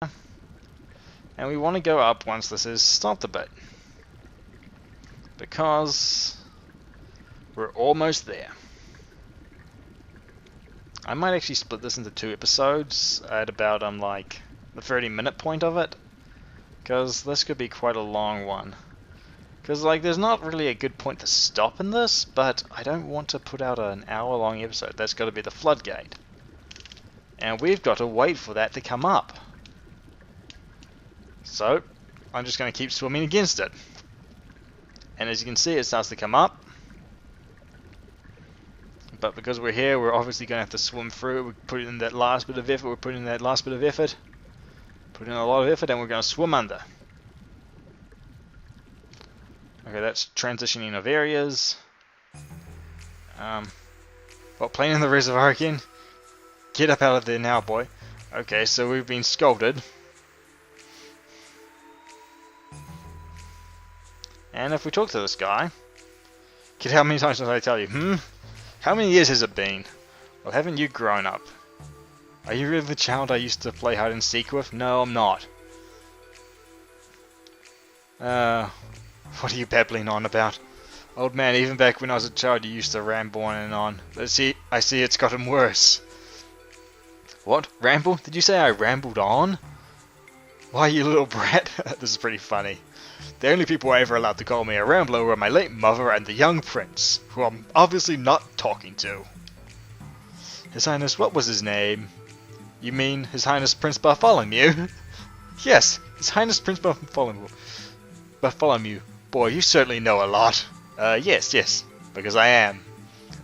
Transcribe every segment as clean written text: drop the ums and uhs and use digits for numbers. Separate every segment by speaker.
Speaker 1: And we want to go up once this is stopped a bit. Because we're almost there. I might actually split this into 2 episodes at about like the 30-minute point of it. Because this could be quite a long one. Because like there's not really a good point to stop in this, but I don't want to put out an hour-long episode. That's got to be the floodgate. And we've got to wait for that to come up. So, I'm just going to keep swimming against it. And as you can see, it starts to come up. But because we're here, we're obviously going to have to swim through. We put in that last bit of effort, we're putting in that last bit of effort. Put in a lot of effort, and we're going to swim under. Okay, that's transitioning of areas. Well, playing in the reservoir again. Get up out of there now, boy. Okay, so we've been scolded. And if we talk to this guy... Kid, how many times did I tell you? How many years has it been? Well, haven't you grown up? Are you really the child I used to play hide and seek with? No, I'm not. What are you babbling on about? Old man, even back when I was a child you used to ramble on and on. But see, I see it's gotten worse. What? Ramble? Did you say I rambled on? Why, you little brat? This is pretty funny. The only people ever allowed to call me a rambler were my late mother and the young prince, who I'm obviously not talking to. His Highness, what was his name? You mean His Highness Prince Bartholomew? Yes, His Highness Prince Bartholomew. Bartholomew. Boy, you certainly know a lot. Yes, because I am.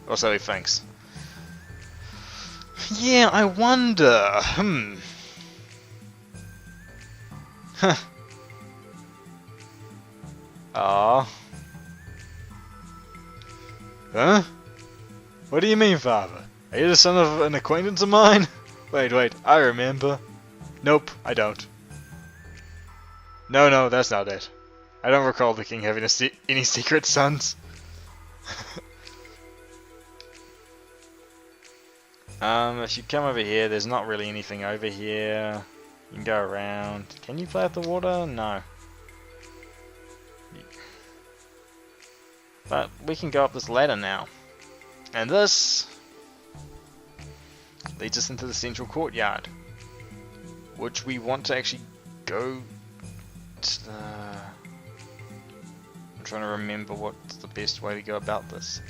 Speaker 1: Or so he thinks. Yeah, I wonder. Huh. Ah. Huh? What do you mean, father? Are you the son of an acquaintance of mine? Wait, I remember. Nope, I don't. No, that's not it. I don't recall the king having any secret sons. If you come over here, there's not really anything over here. You can go around. Can you play out the water? No. But we can go up this ladder now. And this leads us into the central courtyard, which we want to actually go to the... I'm trying to remember what's the best way to go about this.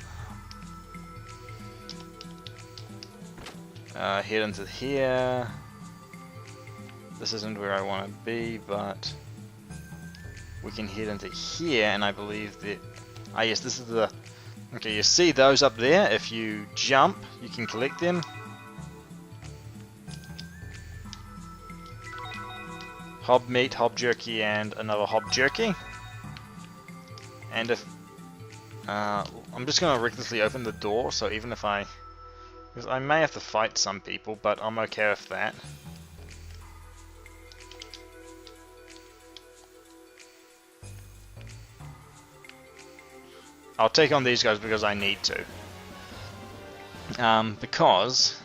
Speaker 1: Head into here. This isn't where I want to be, but we can head into here, and I believe that... Ah yes, this is the... Okay, you see those up there? If you jump, you can collect them. Hob meat, hob jerky, and another hob jerky. And if... I'm just going to recklessly open the door, so even if I... Because I may have to fight some people, but I'm okay with that. I'll take on these guys because I need to. Because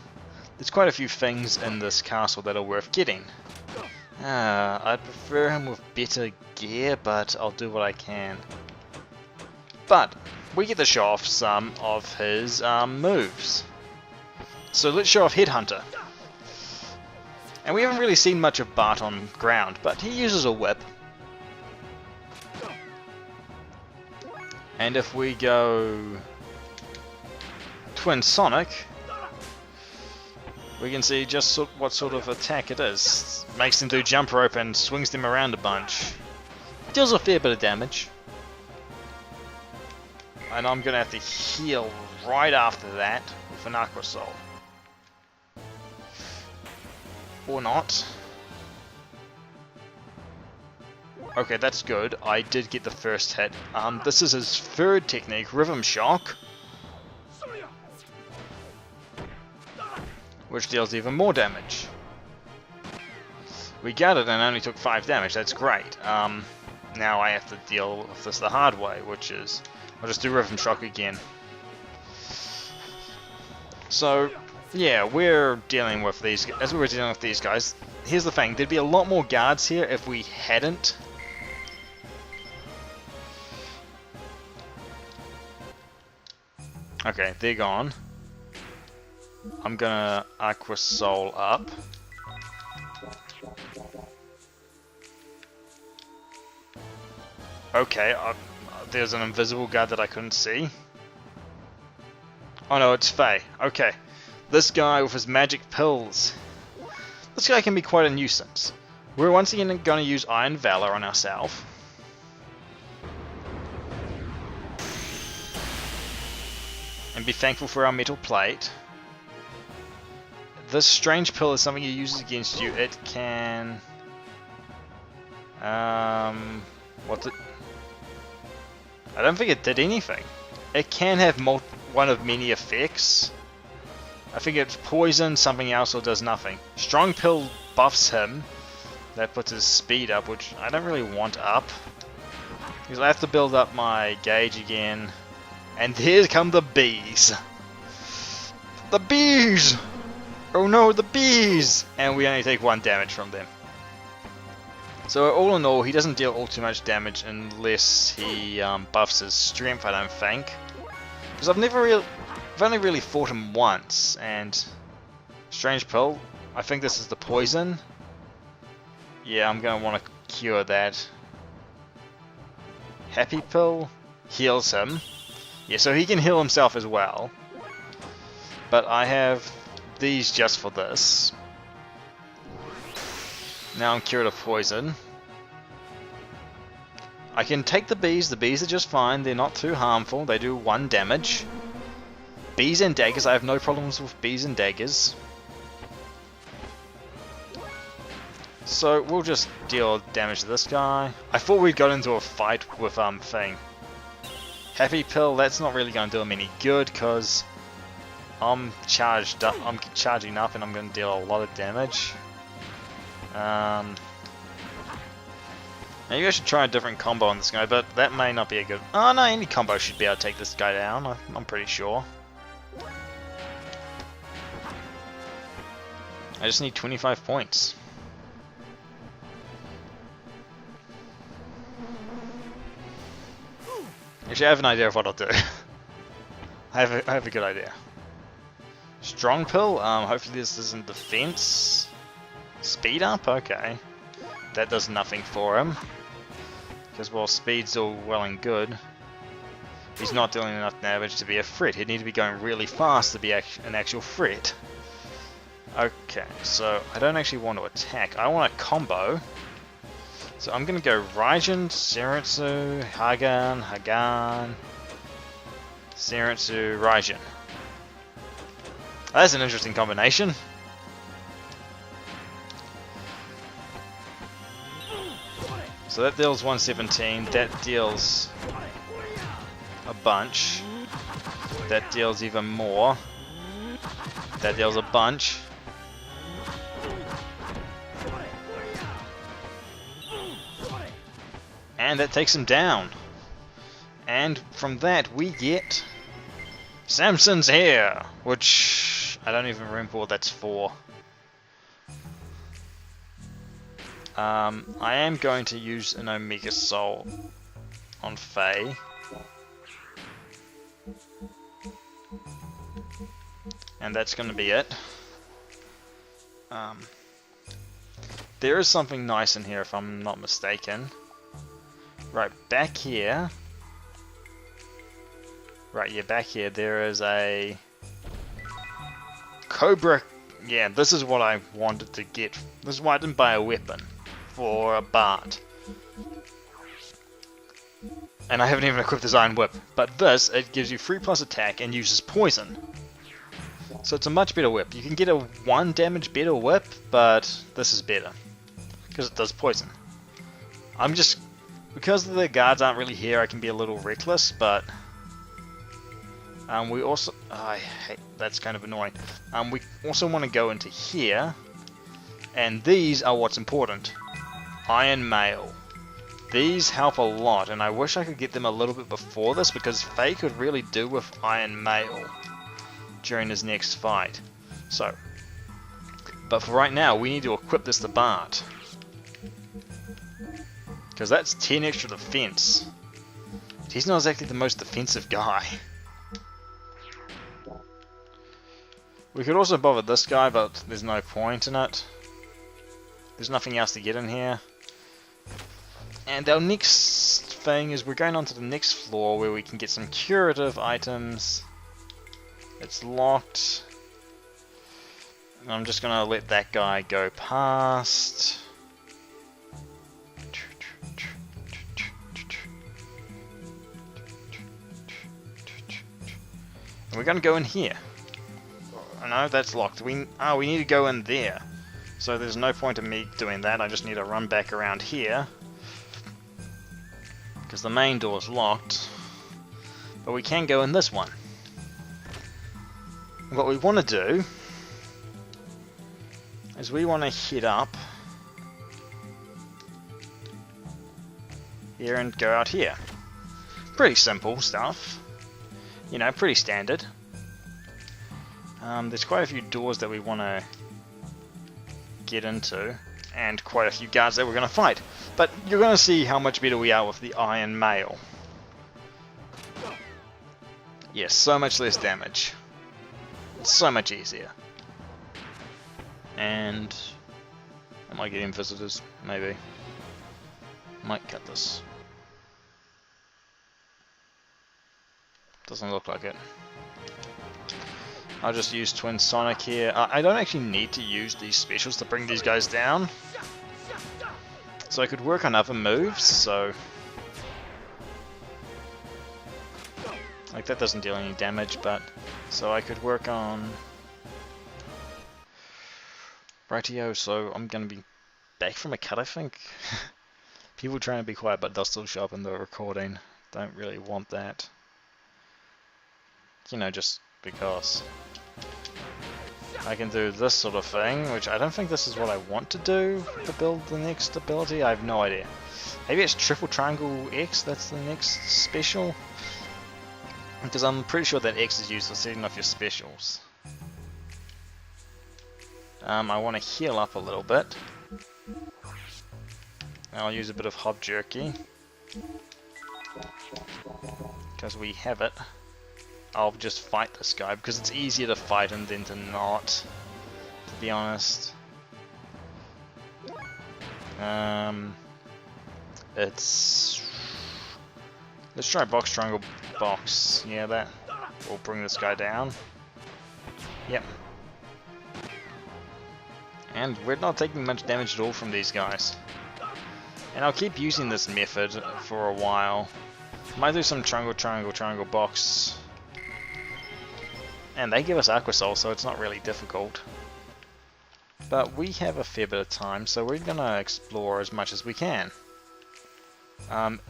Speaker 1: there's quite a few things in this castle that are worth getting. I'd prefer him with better gear, but I'll do what I can. But we get to show off some of his moves. So let's show off Headhunter. And we haven't really seen much of Bart on ground, but he uses a whip. And if we go Twin Sonic, we can see just what sort of attack it is. Makes them do jump rope and swings them around a bunch. Deals a fair bit of damage. And I'm going to have to heal right after that with an Aqua Soul. Or not. Okay, that's good. I did get the first hit. This is his third technique, Rhythm Shock, which deals even more damage. We got it and only took 5 damage. That's great. Now I have to deal with this the hard way, which is I'll just do Rhythm Shock again. So Yeah, we're dealing with these, as we were dealing with these guys. Here's the thing, there'd be a lot more guards here if we hadn't. Okay, they're gone. I'm gonna Aqua Soul up. Okay, there's an invisible guard that I couldn't see. Oh no, it's Faye. Okay. This guy with his magic pills. This guy can be quite a nuisance. We're once again going to use Iron Valor on ourselves. And be thankful for our metal plate. This strange pill is something he uses against you. It can... What's it? I don't think it did anything. It can have one of many effects. I think it's poison, something else, or does nothing. Strong pill buffs him. That puts his speed up, which I don't really want up. Because I have to build up my gauge again. And here come the bees. The bees! Oh no, the bees! And we only take 1 damage from them. So all in all, he doesn't deal all too much damage unless he buffs his strength, I don't think. Because I've only really fought him once, and Strange Pill, I think this is the poison. Yeah, I'm going to want to cure that. Happy Pill heals him. Yeah, so he can heal himself as well. But I have these just for this. Now I'm cured of poison. I can take the bees are just fine, they're not too harmful, they do 1 damage. Bees and daggers, I have no problems with bees and daggers. So we'll just deal damage to this guy. I thought we'd got into a fight with thing. Happy Pill, that's not really going to do him any good because I'm charged up, I'm charging up and I'm going to deal a lot of damage. Maybe I should try a different combo on this guy, but that may not be a good... Oh no, any combo should be able to take this guy down, I'm pretty sure. I just need 25 points. Actually, I have an idea of what I'll do. I have a good idea. Strong Pill, hopefully this isn't defense. Speed up? Okay. That does nothing for him. Because while speed's all well and good, he's not dealing enough damage to be a threat. He'd need to be going really fast to be an actual threat. Okay, so I don't actually want to attack. I want a combo. So I'm going to go Raijin, Seritsu, Hagan, Seritsu, Raijin. That's an interesting combination. So that deals 117, that deals a bunch, that deals even more, that deals a bunch. And that takes him down. And from that we get Samson's hair, which I don't even remember what that's for. I am going to use an Omega Soul on Faye. And that's going to be it. There is something nice in here if I'm not mistaken. Right, back here. Right, yeah, back here there is a Cobra. Yeah, this is what I wanted to get. This is why I didn't buy a weapon for a Bart. And I haven't even equipped his Iron Whip. But this, it gives you 3+ attack and uses poison. So it's a much better whip. You can get a 1 damage better whip, but this is better. Because it does poison. I'm just... Because the guards aren't really here, I can be a little reckless, but... we also... I hate... That's kind of annoying. We also want to go into here. And these are what's important. Iron Mail. These help a lot, and I wish I could get them a little bit before this, because Faye could really do with Iron Mail during his next fight. So, but for right now, we need to equip this to Bart. Because that's 10 extra defense. He's not exactly the most defensive guy. We could also bother this guy, but there's no point in it. There's nothing else to get in here. And our next thing is we're going on to the next floor where we can get some curative items. It's locked. And I'm just going to let that guy go past. And we're going to go in here. Oh, no, that's locked. We need to go in there. So there's no point in me doing that. I just need to run back around here. Because the main door is locked. But we can go in this one. What we want to do is we want to head up here and go out here. Pretty simple stuff. You know, pretty standard. There's quite a few doors that we want to get into, and quite a few guards that we're going to fight. But you're going to see how much better we are with the Iron Mail. Yes, so much less damage. It's so much easier. And am I getting visitors? Maybe. Might cut this. Doesn't look like it. I'll just use Twin Sonic here. I don't actually need to use these specials to bring these guys down. So I could work on other moves, so... like that doesn't deal any damage, but... so I could work on... rightio, so I'm gonna be back from a cut, I think. People trying to be quiet, but they'll still show up in the recording. Don't really want that. You know, just because. I can do this sort of thing, which I don't think this is what I want to do to build the next ability. I have no idea. Maybe it's triple triangle X, that's the next special? Because I'm pretty sure that X is used for setting off your specials. I want to heal up a little bit. I'll use a bit of Hob Jerky. Because we have it. I'll just fight this guy because it's easier to fight him than to not, to be honest. Let's try box triangle box. Yeah, that will bring this guy down. Yep. And we're not taking much damage at all from these guys. And I'll keep using this method for a while. Might do some triangle box. And they give us Aqua Soul, so it's not really difficult. But we have a fair bit of time, so we're gonna explore as much as we can.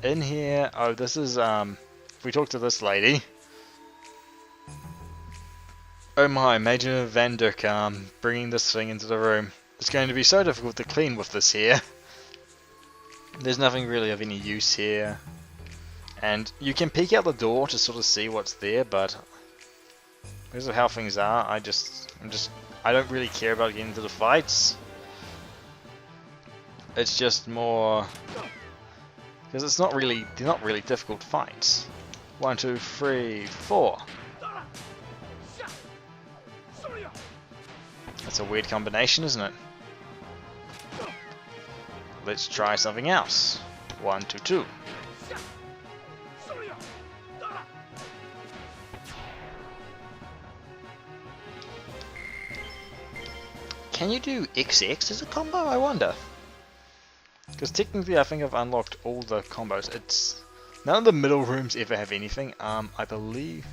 Speaker 1: In here, oh, this is, if we talk to this lady. Oh my, Major Vanderkam bringing this thing into the room. It's going to be so difficult to clean with this here. There's nothing really of any use here. And you can peek out the door to sort of see what's there, but because of how things are, I don't really care about getting into the fights. It's just more because they're not really difficult fights. 1, 2, 3, 4. That's a weird combination, isn't it? Let's try something else. 1, 2, 2. Can you do XX as a combo, I wonder? Because technically I think I've unlocked all the combos. It's none of the middle rooms ever have anything, I believe.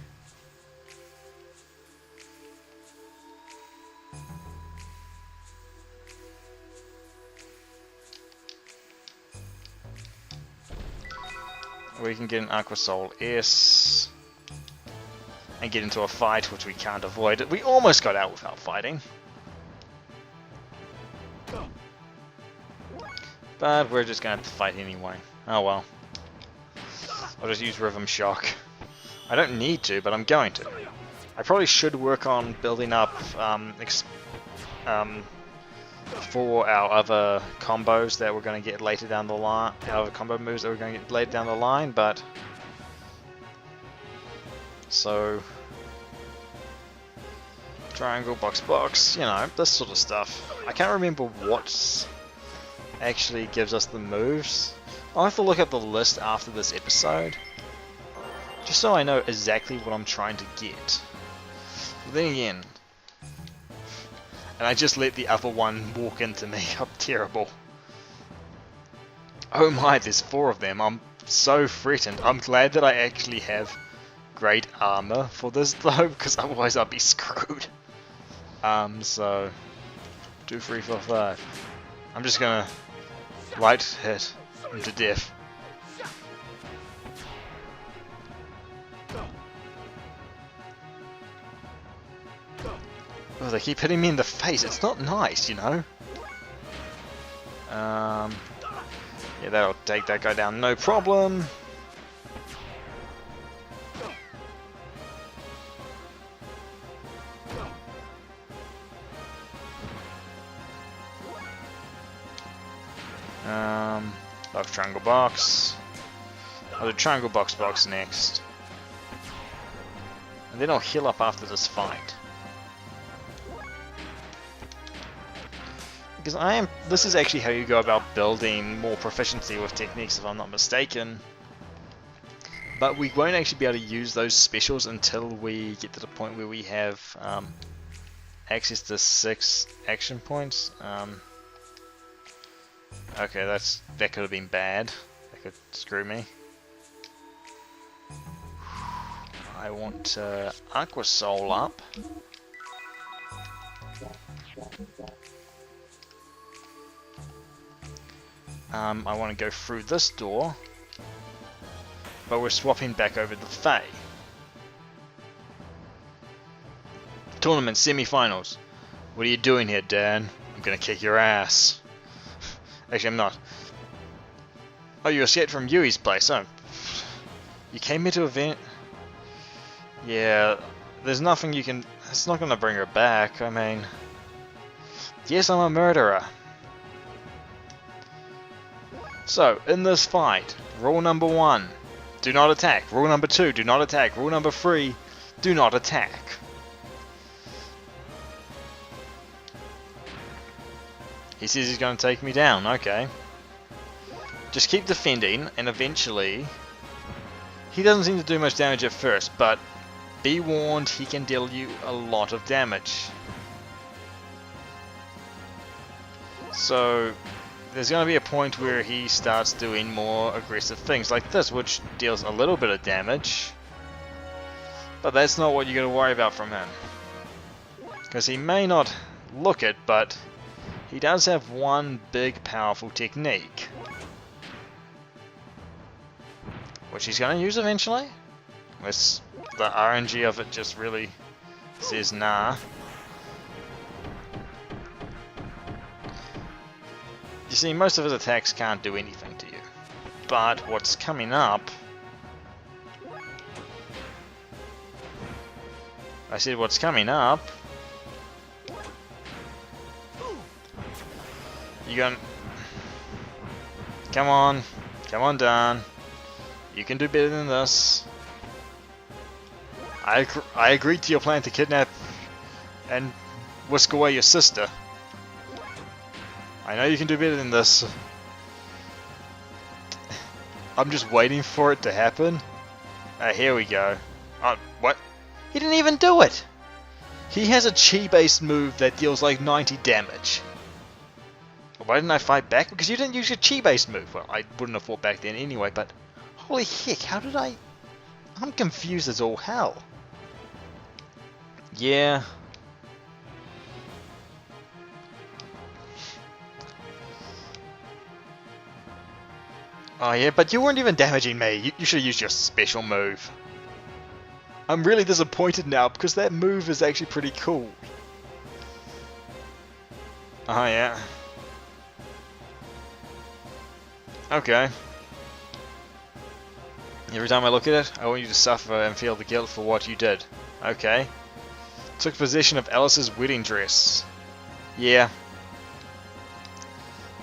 Speaker 1: We can get an Aqua Soul S and get into a fight, which we can't avoid. We almost got out without fighting. But we're just going to have to fight anyway. Oh well. I'll just use Rhythm Shock. I don't need to, but I'm going to. I probably should work on building up for our other combos that we're going to get later down the line, our other combo moves that we're going to get later down the line, but so triangle, box, you know, this sort of stuff. I can't remember what actually gives us the moves. I'll have to look up the list after this episode, just so I know exactly what I'm trying to get. But then again, and I just let the other one walk into me. I'm terrible. Oh my, there's 4 of them. I'm so threatened. I'm glad that I actually have great armor for this though, because otherwise I'd be screwed. So 2, 3, 4, 5. I'm just gonna light hit him to death. Oh, they keep hitting me in the face. It's not nice, you know. Yeah, that'll take that guy down, no problem. Love triangle box. I'll do triangle box next, and then I'll heal up after this fight. Because this is actually how you go about building more proficiency with techniques, if I'm not mistaken. But we won't actually be able to use those specials until we get to the point where we have access to 6 action points. Okay, that could have been bad. That could screw me. I want Aqua Soul up. I want to go through this door, but we're swapping back over to Fae. Tournament semi-finals. What are you doing here, Dan? I'm gonna kick your ass. Actually, I'm not. Oh, you escaped from Yui's place. Oh, you came here to event. Yeah, there's nothing you can. It's not gonna bring her back. I mean, yes, I'm a murderer. So, in this fight, rule number 1, do not attack. Rule number 2, do not attack. Rule number 3, do not attack. He says he's going to take me down, okay. Just keep defending, and eventually... He doesn't seem to do much damage at first, but be warned, he can deal you a lot of damage. So... there's going to be a point where he starts doing more aggressive things like this, which deals a little bit of damage. But that's not what you're going to worry about from him. Because he may not look it, but he does have one big powerful technique. Which he's going to use eventually. Unless the RNG of it just really says nah. You see, most of his attacks can't do anything to you. But what's coming up... I said what's coming up... You gonna... Come on, Dan. You can do better than this. I agreed to your plan to kidnap and whisk away your sister. I know you can do better than this. I'm just waiting for it to happen. Here we go. Oh, what? He didn't even do it! He has a chi-based move that deals like 90 damage. Why didn't I fight back? Because you didn't use your chi-based move. Well, I wouldn't have fought back then anyway, but... Holy heck, how did I... I'm confused as all hell. Yeah... Oh yeah, but you weren't even damaging me. You should have used your special move. I'm really disappointed now because that move is actually pretty cool. Oh yeah. Okay. Every time I look at it, I want you to suffer and feel the guilt for what you did. Okay. Took possession of Alice's wedding dress. Yeah.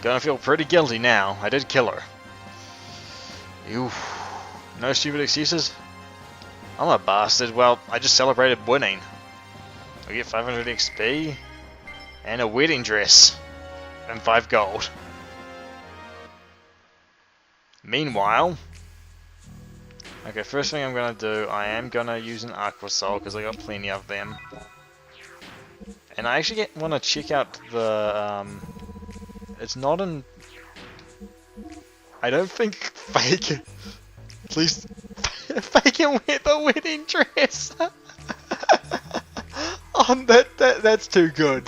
Speaker 1: Gonna feel pretty guilty now. I did kill her. Ew. No stupid excuses? I'm a bastard. Well, I just celebrated winning. I get 500 XP and a wedding dress and 5 gold. Meanwhile, okay, first thing I'm gonna do, I am gonna use an Aqua Soul because I got plenty of them. And I actually want to check out the, it's not in, I don't think Fake, please, Fake can wear the wedding dress. Oh, that's too good.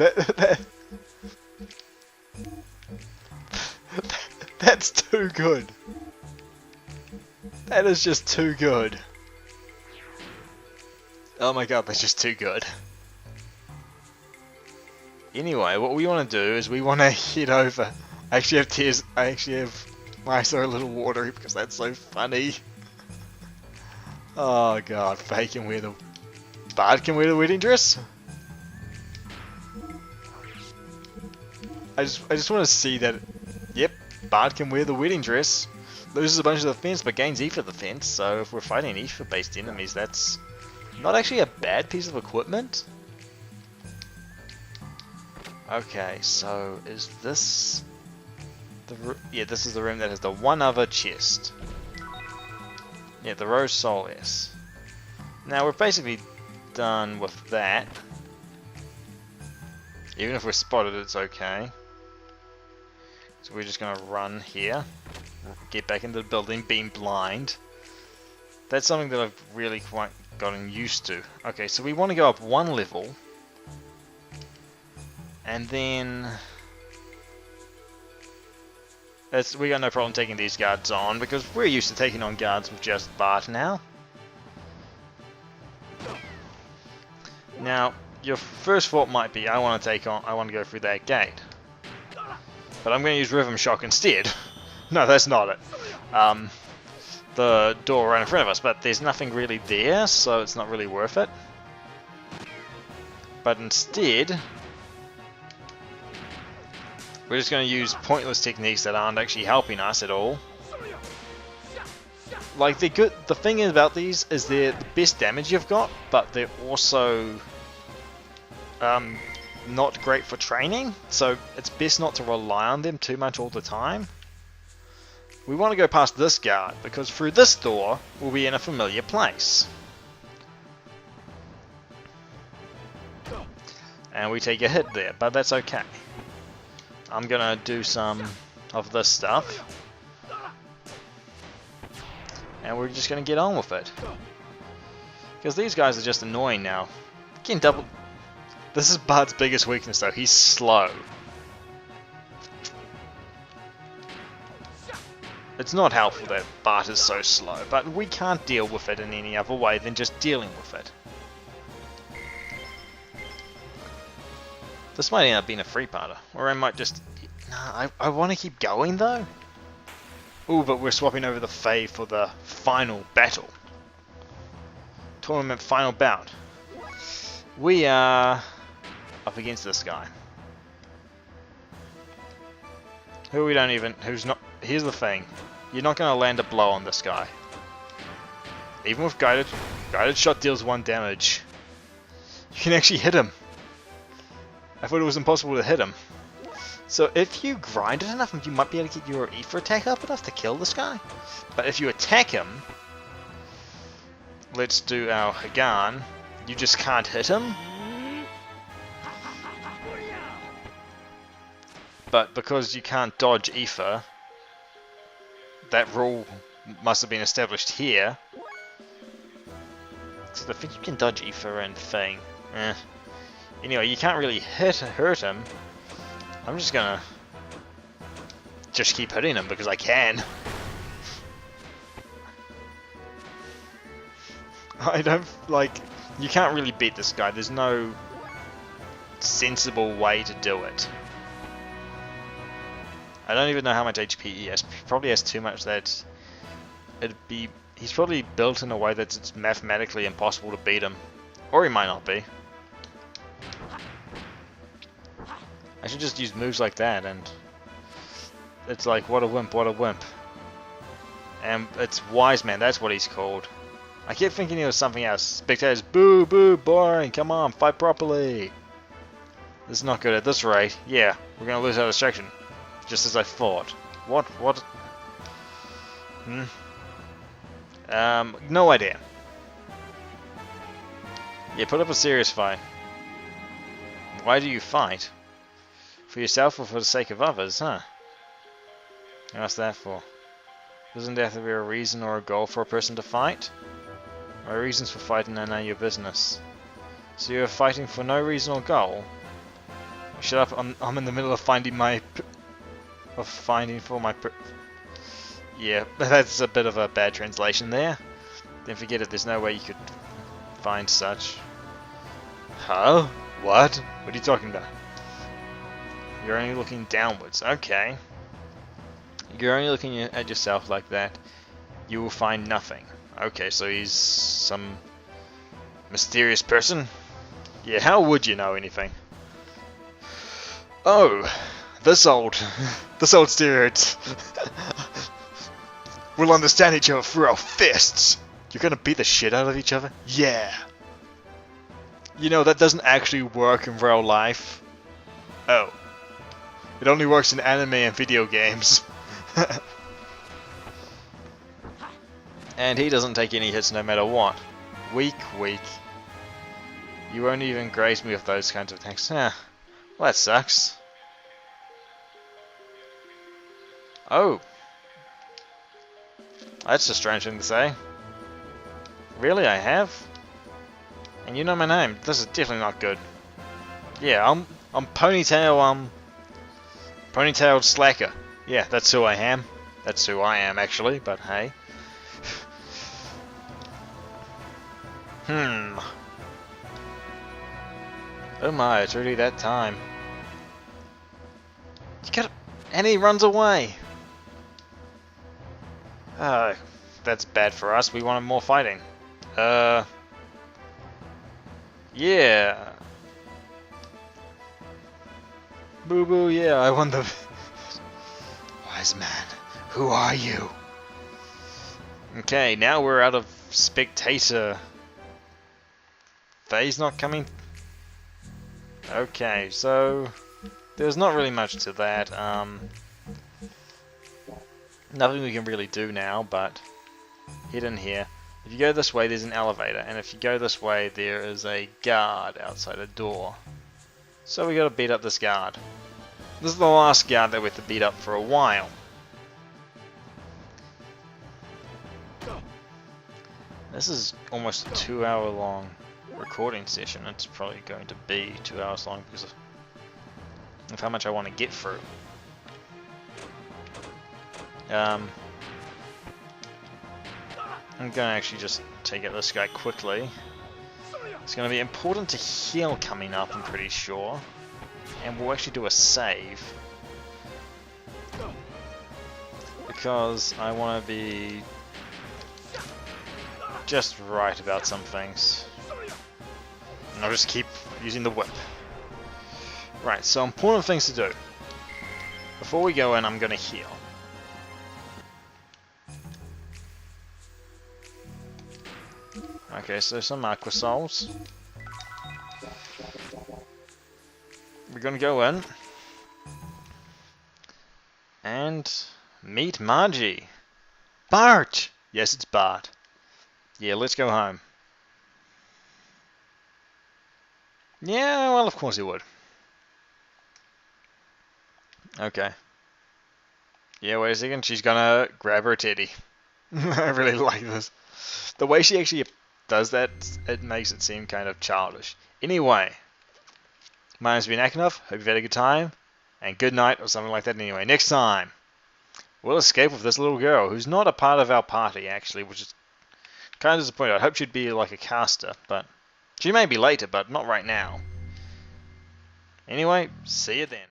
Speaker 1: That's too good. That is just too good. Oh my god, that's just too good. Anyway, what we want to do is we want to head over. I actually have tears. I actually have my eyes are a little watery because that's so funny. Oh god, Faye can wear the Bard can wear the wedding dress. I just want to see that. Yep, Bard can wear the wedding dress. Loses a bunch of defense but gains E for defense. So if we're fighting E for based enemies, that's not actually a bad piece of equipment. Okay, so is this the yeah, this is the room that has the one other chest. Yeah, the Rose Soul is. Now we're basically done with that. Even if we're spotted, it's okay. So we're just gonna run here, get back into the building, being blind. That's something that I've really quite gotten used to. Okay, so we want to go up one level. And then we got no problem taking these guards on because we're used to taking on guards with just Bart now. Now, your first thought might be, I want to go through that gate. But I'm going to use Rhythm Shock instead. No, that's not it. The door right in front of us, but there's nothing really there, so it's not really worth it. But instead, we're just going to use pointless techniques that aren't actually helping us at all. Like, they're good. The thing about these is they're the best damage you've got, but they're also not great for training, so it's best not to rely on them too much all the time. We want to go past this guard, because through this door, we'll be in a familiar place. And we take a hit there, but that's okay. I'm gonna do some of this stuff. And we're just gonna get on with it. Because these guys are just annoying now. Again, double... This is Bard's biggest weakness though, he's slow. It's not helpful that Bart is so slow, but we can't deal with it in any other way than just dealing with it. This might end up being a free-parter, or I might just... Nah, I want to keep going though. Ooh, but we're swapping over the Fae for the final battle. Tournament final bout. We are up against this guy. Who we don't even... Who's not... Here's the thing. You're not going to land a blow on this guy. Even with guided shot deals 1 damage. You can actually hit him. I thought it was impossible to hit him. So if you grind it enough, you might be able to get your Ether attack up enough to kill this guy. But if you attack him, let's do our Hagan, you just can't hit him. But because you can't dodge Ether, that rule must have been established here. So I think you can dodge Ether and thing. Anyway, you can't really hurt him. I'm just gonna keep hitting him because I can. I don't like. You can't really beat this guy. There's no sensible way to do it. I don't even know how much HP he has. He probably has too much that he's probably built in a way that it's mathematically impossible to beat him. Or he might not be. should just use moves like that, and it's like, what a wimp, what a wimp. And it's Wise Man, that's what he's called. I kept thinking he was something else. Spectators, boo, boo, boring, come on, fight properly. This is not good at this rate. Yeah, we're gonna lose our distraction. Just as I thought. What? No idea. Yeah, put up a serious fight. Why do you fight? For yourself or for the sake of others, huh? What's that for? Doesn't there have to be a reason or a goal for a person to fight? My reasons for fighting are none of your business. So you're fighting for no reason or goal? Shut up, I'm in the middle of finding my... Yeah, that's a bit of a bad translation there. Then forget it, there's no way you could find such. Huh? What? What are you talking about? You're only looking downwards. Okay. You're only looking at yourself like that. You will find nothing. Okay, so he's some mysterious person? Yeah, how would you know anything? Oh, this old stereotype. We'll understand each other through our fists. You're gonna beat the shit out of each other? Yeah. You know, that doesn't actually work in real life. Oh. It only works in anime and video games. And he doesn't take any hits no matter what. Weak. You won't even graze me with those kinds of attacks. Well, that sucks. Oh. That's a strange thing to say. Really, I have? And you know my name. This is definitely not good. Yeah, I'm Ponytailed Slacker. Yeah, that's who I am. That's who I am, actually, but hey. Oh my, it's really that time. And he runs away. That's bad for us. We wanted more fighting. Yeah. Boo boo, yeah, I won the... Wise man, who are you? Okay, now we're out of spectator. Phase not coming. Okay, so there's not really much to that. Nothing we can really do now, but head in here. If you go this way, there's an elevator, and if you go this way, there is a guard outside a door. So we gotta beat up this guard. This is the last guard that we have to beat up for a while. This is almost a 2-hour long recording session. It's probably going to be 2 hours long because of how much I want to get through. I'm going to actually just take out this guy quickly. It's going to be important to heal coming up, I'm pretty sure. And we'll actually do a save. Because I want to be just right about some things. And I'll just keep using the whip. Right, so important things to do. Before we go in, I'm going to heal. Okay, so some Aqua Souls. We're going to go in and meet Margie. Bart! Yes, it's Bart. Yeah, let's go home. Yeah, well, of course he would. Okay. Yeah, wait a second. She's gonna grab her teddy. I really like this. The way she actually does that, it makes it seem kind of childish. Anyway, my name's been Akinov. Hope you've had a good time. And good night, or something like that anyway. Next time, we'll escape with this little girl, who's not a part of our party, actually, which is kind of disappointing. I hope she'd be like a caster, but she may be later, but not right now. Anyway, see you then.